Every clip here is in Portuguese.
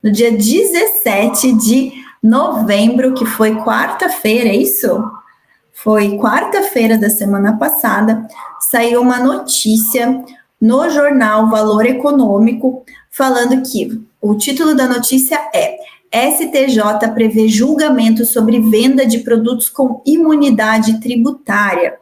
no dia 17 de novembro, que foi quarta-feira, é isso? Foi quarta-feira da semana passada, saiu uma notícia no jornal Valor Econômico falando que o título da notícia é: STJ prevê julgamento sobre venda de produtos com imunidade tributária.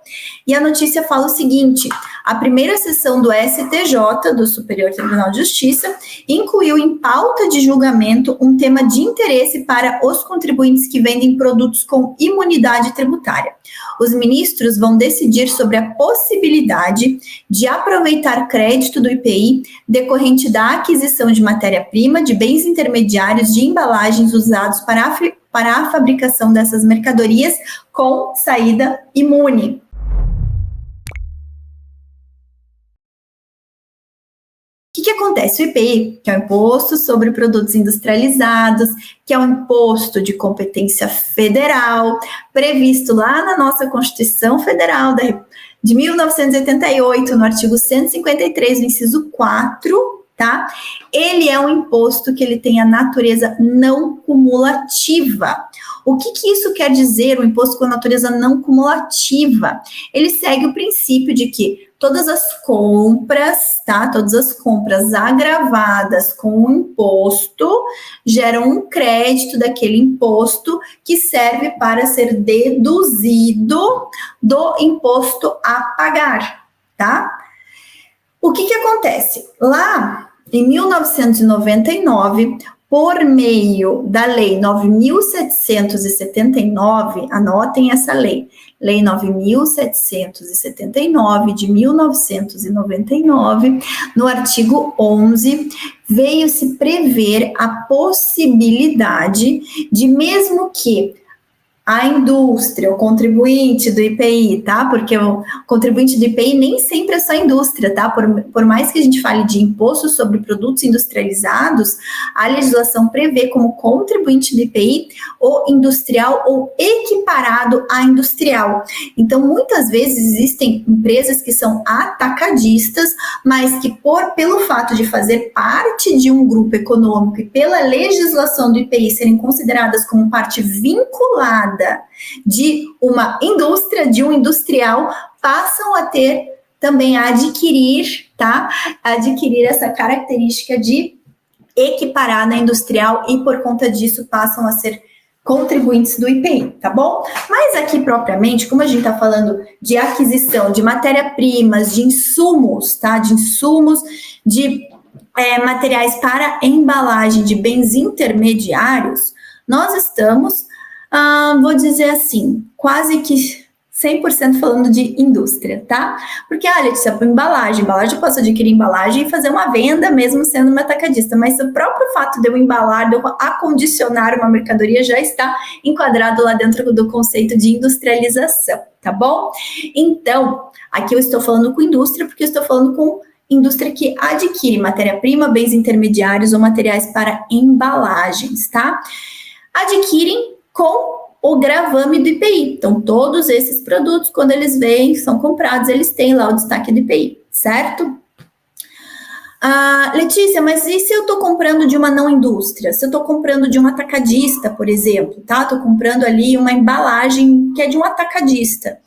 E a notícia fala o seguinte: a primeira sessão do STJ, do Superior Tribunal de Justiça, incluiu em pauta de julgamento um tema de interesse para os contribuintes que vendem produtos com imunidade tributária. Os ministros vão decidir sobre a possibilidade de aproveitar crédito do IPI decorrente da aquisição de matéria-prima, de bens intermediários, de embalagens usados para a fabricação dessas mercadorias com saída imune. O que acontece? O IPI, que é o Imposto sobre Produtos Industrializados, que é um imposto de competência federal, previsto lá na nossa Constituição Federal de 1988, no artigo 153, no inciso 4, tá? Ele é um imposto que ele tem a natureza não cumulativa. O que isso quer dizer, o imposto com a natureza não cumulativa? Ele segue o princípio de que todas as compras, tá? Todas as compras agravadas com o imposto geram um crédito daquele imposto que serve para ser deduzido do imposto a pagar, tá? O que acontece? Lá em 1999, por meio da Lei 9.779, anotem essa lei, Lei 9.779 de 1999, no artigo 11, veio-se prever a possibilidade de, mesmo que a indústria, o contribuinte do IPI, tá? Porque o contribuinte do IPI nem sempre é só a indústria, tá? Por mais que a gente fale de imposto sobre produtos industrializados, a legislação prevê como contribuinte do IPI o industrial ou equiparado a industrial. Então, muitas vezes existem empresas que são atacadistas, mas que pelo fato de fazer parte de um grupo econômico e pela legislação do IPI serem consideradas como parte vinculada de uma indústria, de um industrial, passam a ter também a adquirir, tá? Adquirir essa característica de equiparar na industrial e por conta disso passam a ser contribuintes do IPI, tá bom? Mas aqui propriamente, como a gente tá falando de aquisição de matéria-primas, de insumos, tá? De insumos, de materiais para embalagem de bens intermediários, nós estamos vou dizer assim, quase que 100% falando de indústria, tá? Porque, Letícia, embalagem eu posso adquirir embalagem e fazer uma venda mesmo sendo uma atacadista, mas o próprio fato de eu embalar, de eu acondicionar uma mercadoria já está enquadrado lá dentro do conceito de industrialização, tá bom? Então, aqui eu estou falando com indústria porque eu estou falando com indústria que adquire matéria-prima, bens intermediários ou materiais para embalagens, tá? Adquirem com o gravame do IPI. Então, todos esses produtos, quando eles vêm, são comprados, eles têm lá o destaque do IPI, certo? Letícia, mas e se eu estou comprando de uma não indústria? Se eu estou comprando de um atacadista, por exemplo, tá? Estou comprando ali uma embalagem que é de um atacadista.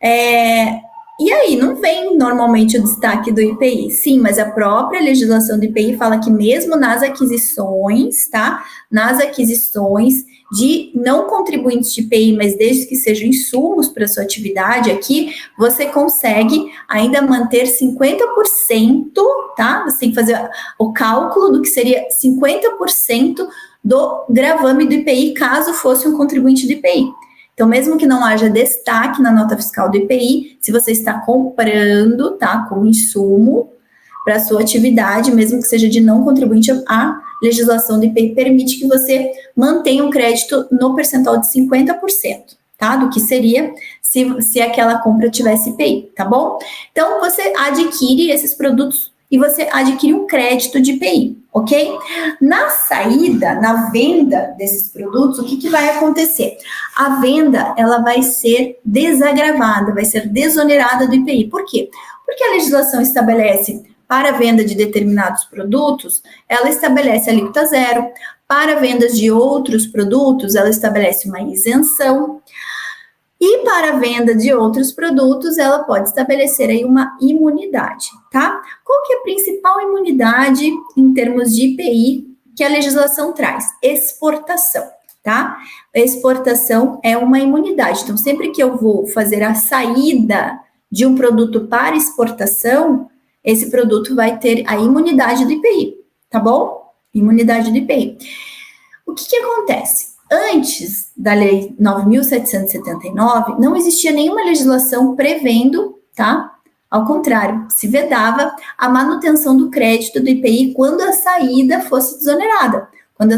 E aí, não vem normalmente o destaque do IPI. Sim, mas a própria legislação do IPI fala que mesmo nas aquisições, tá? Nas aquisições de não contribuintes de IPI, mas desde que sejam insumos para sua atividade aqui, você consegue ainda manter 50%, tá? Você tem que fazer o cálculo do que seria 50% do gravame do IPI, caso fosse um contribuinte do IPI. Então, mesmo que não haja destaque na nota fiscal do IPI, se você está comprando, tá, como insumo para a sua atividade, mesmo que seja de não contribuinte, a legislação do IPI permite que você mantenha um crédito no percentual de 50%, tá, do que seria se aquela compra tivesse IPI, tá bom? Então, você adquire esses produtos e você adquire um crédito de IPI, ok? Na saída, na venda desses produtos, o que vai acontecer? A venda, ela vai ser desagravada, vai ser desonerada do IPI. Por quê? Porque a legislação estabelece para a venda de determinados produtos, ela estabelece alíquota zero. Para vendas de outros produtos, ela estabelece uma isenção. E para a venda de outros produtos, ela pode estabelecer aí uma imunidade, tá? Qual que é a principal imunidade em termos de IPI que a legislação traz? Exportação, tá? Exportação é uma imunidade. Então, sempre que eu vou fazer a saída de um produto para exportação, esse produto vai ter a imunidade do IPI, tá bom? Imunidade do IPI. O que acontece? Antes da Lei 9.779, não existia nenhuma legislação prevendo, tá? Ao contrário, se vedava a manutenção do crédito do IPI quando a saída fosse desonerada, quando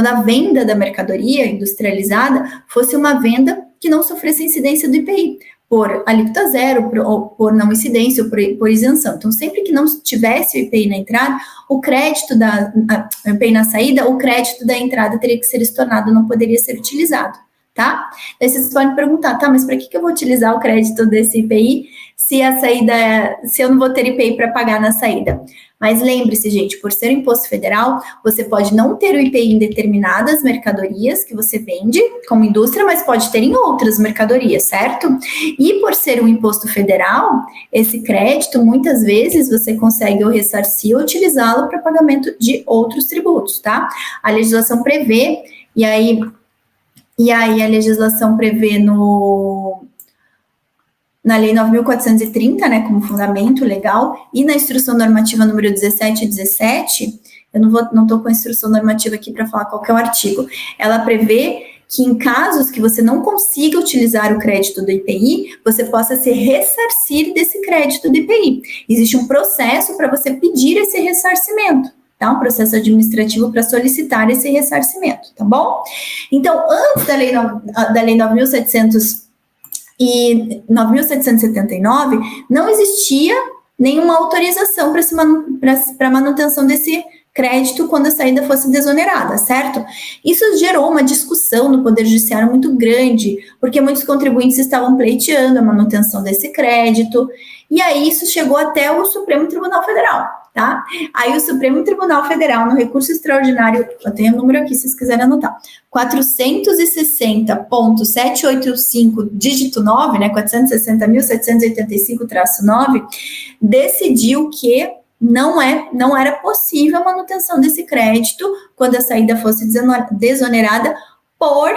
a venda da mercadoria industrializada fosse uma venda que não sofresse incidência do IPI, por alíquota zero, por não incidência, ou por isenção. Então, sempre que não tivesse o IPI na entrada, o crédito o IPI na saída, o crédito da entrada teria que ser estornado, não poderia ser utilizado, tá? Daí vocês podem perguntar, tá, mas para que eu vou utilizar o crédito desse IPI se eu não vou ter IPI para pagar na saída? Mas lembre-se, gente, por ser um imposto federal, você pode não ter o IPI em determinadas mercadorias que você vende como indústria, mas pode ter em outras mercadorias, certo? E por ser um imposto federal, esse crédito, muitas vezes, você consegue ou ressarcir ou utilizá-lo para pagamento de outros tributos, tá? A legislação prevê, e aí a legislação prevê na Lei 9.430, né, como fundamento legal, e na Instrução Normativa número 1717, eu não estou com a Instrução Normativa aqui para falar qual que é o artigo, ela prevê que em casos que você não consiga utilizar o crédito do IPI, você possa se ressarcir desse crédito do IPI. Existe um processo para você pedir esse ressarcimento, tá? Um processo administrativo para solicitar esse ressarcimento, tá bom? Então, antes da Lei 9.779, não existia nenhuma autorização para manutenção desse crédito quando a saída fosse desonerada, certo? Isso gerou uma discussão no Poder Judiciário muito grande, porque muitos contribuintes estavam pleiteando a manutenção desse crédito, e aí isso chegou até o Supremo Tribunal Federal, tá? Aí o Supremo Tribunal Federal, no recurso extraordinário, eu tenho o número aqui se vocês quiserem anotar, 460.785, dígito 9, né, 460.785-9, decidiu que não era possível a manutenção desse crédito quando a saída fosse desonerada por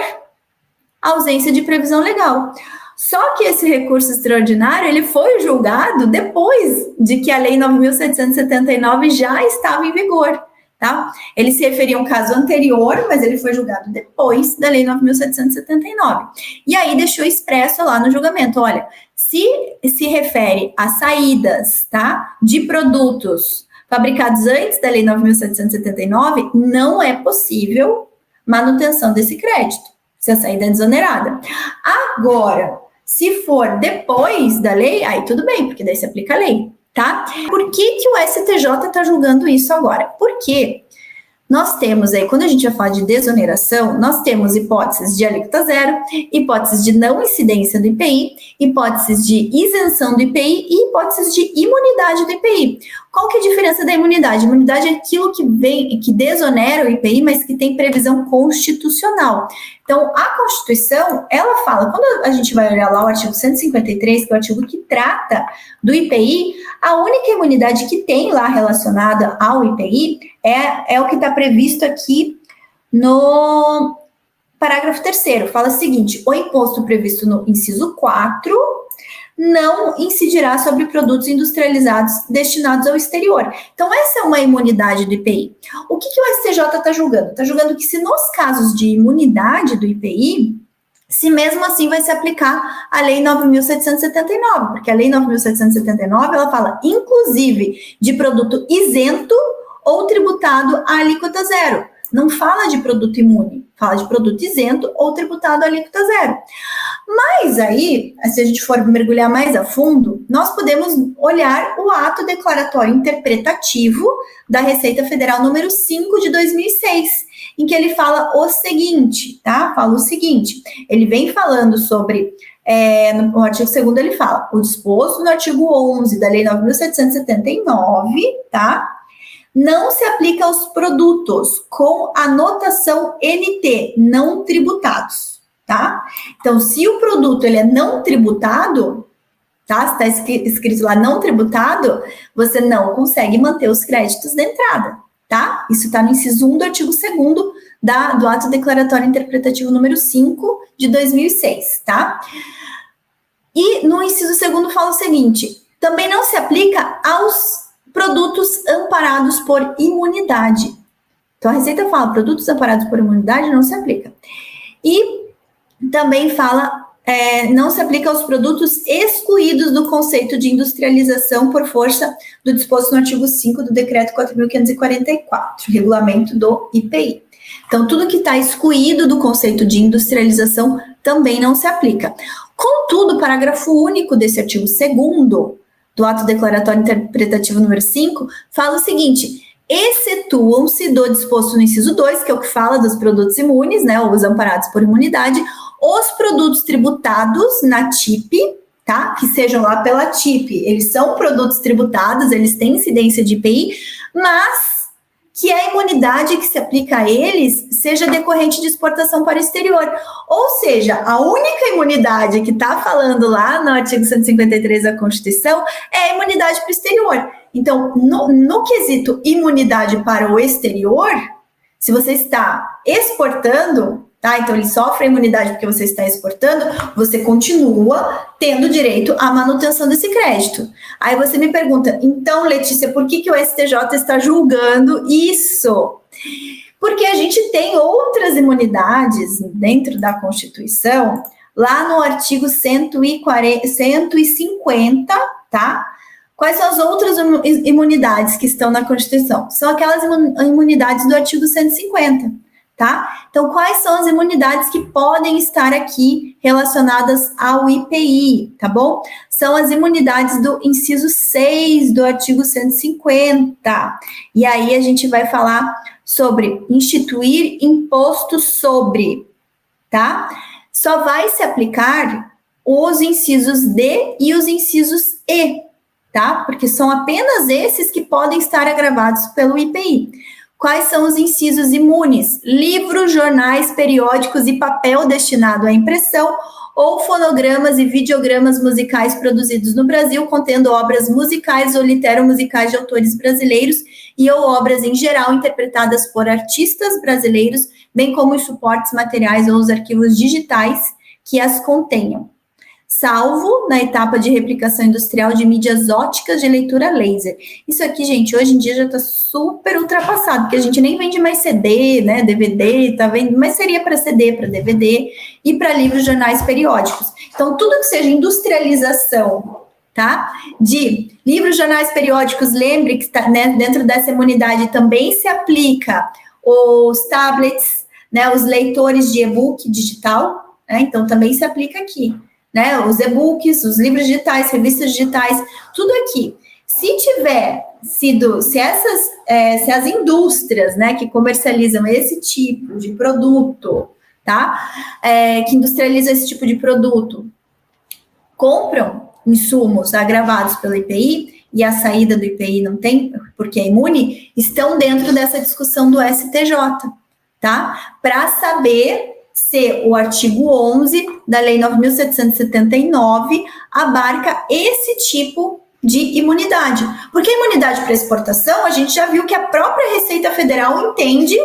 ausência de previsão legal. Só que esse recurso extraordinário, ele foi julgado depois de que a Lei 9.779 já estava em vigor, tá? Ele se referia a um caso anterior, mas ele foi julgado depois da Lei 9.779. E aí deixou expresso lá no julgamento, olha, se refere a saídas, tá, de produtos fabricados antes da Lei 9.779, não é possível manutenção desse crédito, se a saída é desonerada. Agora, se for depois da lei, aí tudo bem, porque daí se aplica a lei, tá? Por que o STJ está julgando isso agora? Porque nós temos aí, quando a gente vai falar de desoneração, nós temos hipóteses de alíquota zero, hipóteses de não incidência do IPI, hipóteses de isenção do IPI e hipóteses de imunidade do IPI. Qual que é a diferença da imunidade? Imunidade é aquilo que desonera o IPI, mas que tem previsão constitucional. Então, a Constituição, ela fala, quando a gente vai olhar lá o artigo 153, que é o artigo que trata do IPI, a única imunidade que tem lá relacionada ao IPI é o que está previsto aqui no parágrafo 3º. Fala o seguinte, o imposto previsto no inciso 4 não incidirá sobre produtos industrializados destinados ao exterior. Então, essa é uma imunidade do IPI. O que o STJ está julgando? Está julgando que se nos casos de imunidade do IPI, se mesmo assim vai se aplicar a Lei 9.779, porque a Lei 9.779, ela fala, inclusive, de produto isento ou tributado a alíquota zero. Não fala de produto imune, fala de produto isento ou tributado a alíquota zero. Mas aí, se a gente for mergulhar mais a fundo, nós podemos olhar o ato declaratório interpretativo da Receita Federal número 5 de 2006, em que ele fala o seguinte, tá? Fala o seguinte, ele vem falando sobre no artigo 2º ele fala, o disposto no artigo 11 da Lei 9.779, tá? Não se aplica aos produtos com a notação NT, não tributados, tá? Então, se o produto ele é não tributado, tá? Se está escrito lá não tributado, você não consegue manter os créditos da entrada, tá? Isso está no inciso 1 do artigo 2º do ato declaratório interpretativo número 5 de 2006, tá? E no inciso 2º fala o seguinte, também não se aplica aos produtos amparados por imunidade. Então, a Receita fala, produtos amparados por imunidade não se aplica. E também fala, não se aplica aos produtos excluídos do conceito de industrialização por força do disposto no artigo 5 do Decreto 4.544, regulamento do IPI. Então, tudo que está excluído do conceito de industrialização também não se aplica. Contudo, o parágrafo único desse artigo 2º do ato declaratório interpretativo número 5, fala o seguinte, excetuam-se do disposto no inciso 2, que é o que fala dos produtos imunes, né, os amparados por imunidade, os produtos tributados na TIP, tá, que sejam lá pela TIP, eles são produtos tributados, eles têm incidência de IPI, mas que a imunidade que se aplica a eles seja decorrente de exportação para o exterior. Ou seja, a única imunidade que está falando lá no artigo 153 da Constituição é a imunidade para o exterior. Então, no quesito imunidade para o exterior, se você está exportando, tá? Então, ele sofre a imunidade porque você está exportando, você continua tendo direito à manutenção desse crédito. Aí você me pergunta, então, Letícia, por que o STJ está julgando isso? Porque a gente tem outras imunidades dentro da Constituição, lá no artigo 150, tá? Quais são as outras imunidades que estão na Constituição? São aquelas imunidades do artigo 150. Tá? Então, quais são as imunidades que podem estar aqui relacionadas ao IPI, tá bom? São as imunidades do inciso 6 do artigo 150. E aí a gente vai falar sobre instituir imposto sobre, tá? Só vai se aplicar os incisos D e os incisos E, tá? Porque são apenas esses que podem estar agravados pelo IPI. Quais são os incisos imunes? Livros, jornais, periódicos e papel destinado à impressão ou fonogramas e videogramas musicais produzidos no Brasil, contendo obras musicais ou literomusicais de autores brasileiros e ou obras em geral interpretadas por artistas brasileiros, bem como os suportes materiais ou os arquivos digitais que as contenham. Salvo na etapa de replicação industrial de mídias óticas de leitura laser. Isso aqui, gente, hoje em dia já está super ultrapassado, porque a gente nem vende mais CD, né, DVD, tá vendo? Mas seria para CD, para DVD e para livros, jornais, periódicos. Então, tudo que seja industrialização, tá, de livros, jornais, periódicos, lembre que tá, né, dentro dessa imunidade também se aplica os tablets, né, os leitores de e-book digital, né, então também se aplica aqui. Né, os e-books, os livros digitais, revistas digitais, tudo aqui. Se as indústrias, né, que comercializam esse tipo de produto, tá, que industrializam esse tipo de produto, compram insumos agravados pelo IPI, e a saída do IPI não tem, porque é imune, estão dentro dessa discussão do STJ, tá, para saber se o artigo 11 da Lei 9.779 abarca esse tipo de imunidade. Porque a imunidade para exportação, a gente já viu que a própria Receita Federal entende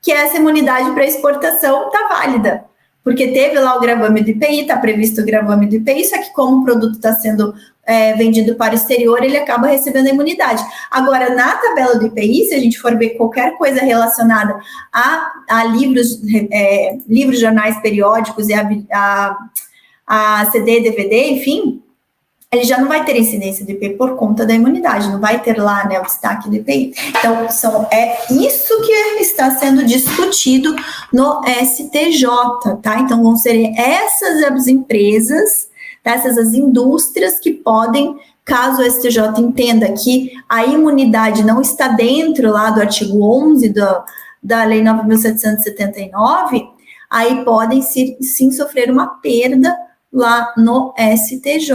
que essa imunidade para exportação está válida. Porque teve lá o gravame do IPI, está previsto o gravame do IPI, só que como o produto está sendo vendido para o exterior, ele acaba recebendo a imunidade. Agora, na tabela do IPI, se a gente for ver qualquer coisa relacionada a livros, jornais, periódicos e a CD, DVD, enfim, ele já não vai ter incidência do IPI por conta da imunidade, não vai ter lá, né, o destaque do IPI. Então, é isso que está sendo discutido no STJ, tá? Então, vão ser essas as empresas, essas as indústrias que podem, caso o STJ entenda que a imunidade não está dentro lá do artigo 11 da Lei 9.779, aí podem sim sofrer uma perda lá no STJ.